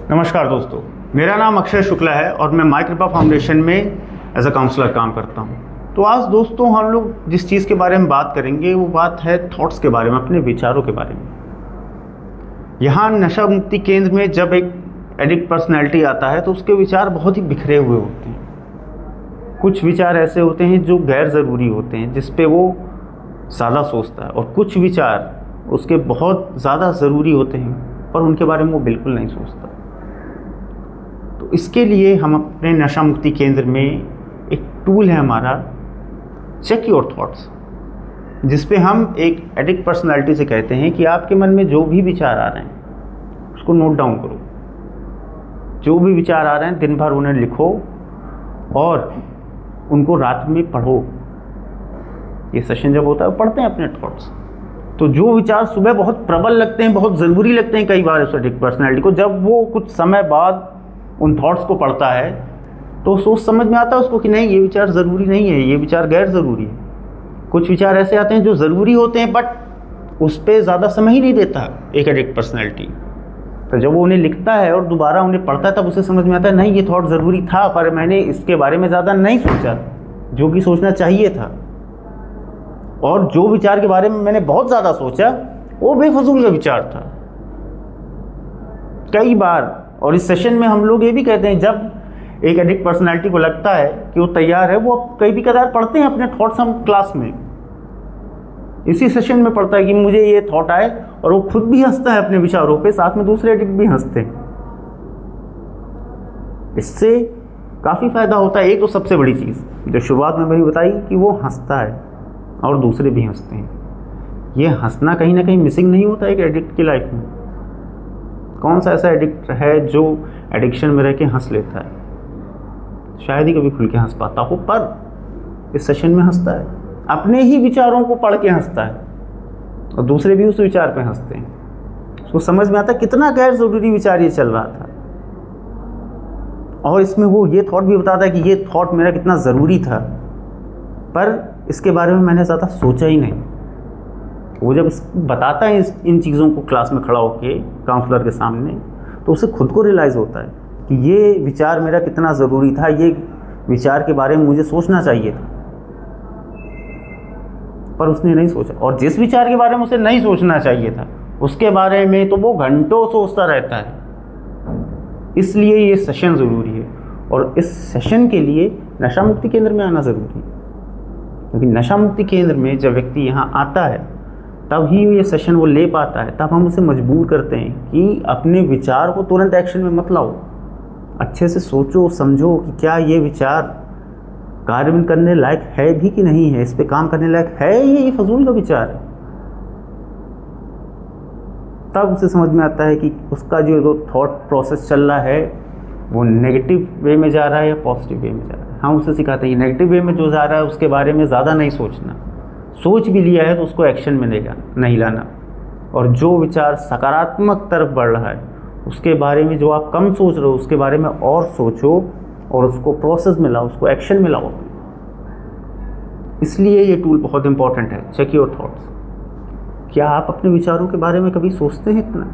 नमस्कार दोस्तों, मेरा नाम अक्षय शुक्ला है और मैं माई कृपा फाउंडेशन में एज अ काउंसलर काम करता हूं। तो आज दोस्तों हम लोग जिस चीज़ के बारे में बात करेंगे वो बात है थॉट्स के बारे में, अपने विचारों के बारे में। यहाँ नशा मुक्ति केंद्र में जब एक एडिक्ट पर्सनैलिटी आता है तो उसके विचार बहुत ही बिखरे हुए होते हैं। कुछ विचार ऐसे होते हैं जो गैर ज़रूरी होते हैं, जिस पे वो ज़्यादा सोचता है, और कुछ विचार उसके बहुत ज़्यादा ज़रूरी होते हैं पर उनके बारे में वो बिल्कुल नहीं सोचता। तो इसके लिए हम अपने नशा मुक्ति केंद्र में एक टूल है हमारा, चेक योर थॉट्स, जिस पे हम एक एडिक्ट पर्सनालिटी से कहते हैं कि आपके मन में जो भी विचार आ रहे हैं उसको नोट डाउन करो। जो भी विचार आ रहे हैं दिन भर उन्हें लिखो और उनको रात में पढ़ो। ये सेशन जब होता है पढ़ते हैं अपने थॉट्स। तो जो विचार सुबह बहुत प्रबल लगते हैं, बहुत ज़रूरी लगते हैं कई बार उस एडिक्ट पर्सनालिटी को, जब वो कुछ समय बाद उन थॉट्स को पढ़ता है तो सोच समझ में आता है उसको कि नहीं, ये विचार ज़रूरी नहीं है, ये विचार गैर ज़रूरी है। कुछ विचार ऐसे आते हैं जो ज़रूरी होते हैं बट उस पर ज़्यादा समय ही नहीं देता एक एडिक्ट पर्सनैलिटी। तो जब वो उन्हें लिखता है और दोबारा उन्हें पढ़ता है तब उसे समझ में आता है नहीं, ये थॉट ज़रूरी था पर मैंने इसके बारे में ज़्यादा नहीं सोचा जो कि सोचना चाहिए था, और जो विचार के बारे में मैंने बहुत ज़्यादा सोचा वो बेफजूल का विचार था। कई बार, और इस सेशन में हम लोग ये भी कहते हैं, जब एक एडिक्ट पर्सनालिटी को लगता है कि वो तैयार है, वो कई भी कदार पढ़ते हैं अपने थॉट्स हम क्लास में, इसी सेशन में पढ़ता है कि मुझे ये थॉट आए, और वो खुद भी हंसता है अपने विचारों पे, साथ में दूसरे एडिक्ट भी हंसते हैं। इससे काफ़ी फ़ायदा होता है। एक तो सबसे बड़ी चीज़ जो शुरुआत में मैंने बताई कि वो हंसता है और दूसरे भी हंसते हैं। ये हंसना कहीं ना कहीं मिसिंग नहीं होता एक एडिक्ट की लाइफ में। कौन सा ऐसा एडिक्ट है जो एडिक्शन में रह के हंस लेता है? शायद ही कभी खुल के हंस पाता हो, पर इस सेशन में हंसता है, अपने ही विचारों को पढ़ के हंसता है और दूसरे भी उस विचार पे हंसते हैं। उसको समझ में आता है कितना गैर ज़रूरी विचार ये चल रहा था, और इसमें वो ये थॉट भी बताता है कि ये थॉट मेरा कितना ज़रूरी था पर इसके बारे में मैंने ज़्यादा सोचा ही नहीं। वो जब बताता है इन चीज़ों को क्लास में खड़ा होके काउंसलर के सामने, तो उसे खुद को रियलाइज़ होता है कि ये विचार मेरा कितना ज़रूरी था, ये विचार के बारे में मुझे सोचना चाहिए था पर उसने नहीं सोचा। और जिस विचार के बारे में उसे नहीं सोचना चाहिए था उसके बारे में तो वो घंटों सोचता रहता है। इसलिए ये सेशन ज़रूरी है, और इस सेशन के लिए नशा मुक्ति केंद्र में आना ज़रूरी है, क्योंकि नशा मुक्ति केंद्र में जब व्यक्ति यहाँ आता है तब ही ये सेशन वो ले पाता है। तब हम उसे मजबूर करते हैं कि अपने विचार को तुरंत एक्शन में मत लाओ, अच्छे से सोचो समझो कि क्या ये विचार कार्य करने लायक है भी कि नहीं है, इस पे काम करने लायक है, ये फजूल का विचार है। तब उसे समझ में आता है कि उसका जो थॉट प्रोसेस चल रहा है वो नेगेटिव वे में जा रहा है या पॉजिटिव वे में जा रहा है। हम उसे सिखाते हैं नेगेटिव वे में जो जा रहा है उसके बारे में ज़्यादा नहीं सोचना, सोच भी लिया है तो उसको एक्शन में नहीं लाना, और जो विचार सकारात्मक तरफ बढ़ रहा है उसके बारे में जो आप कम सोच रहे हो उसके बारे में और सोचो और उसको प्रोसेस में लाओ, उसको एक्शन में लाओ। इसलिए ये टूल बहुत इंपॉर्टेंट है, चेक योर थॉट्स। क्या आप अपने विचारों के बारे में कभी सोचते हैं इतना?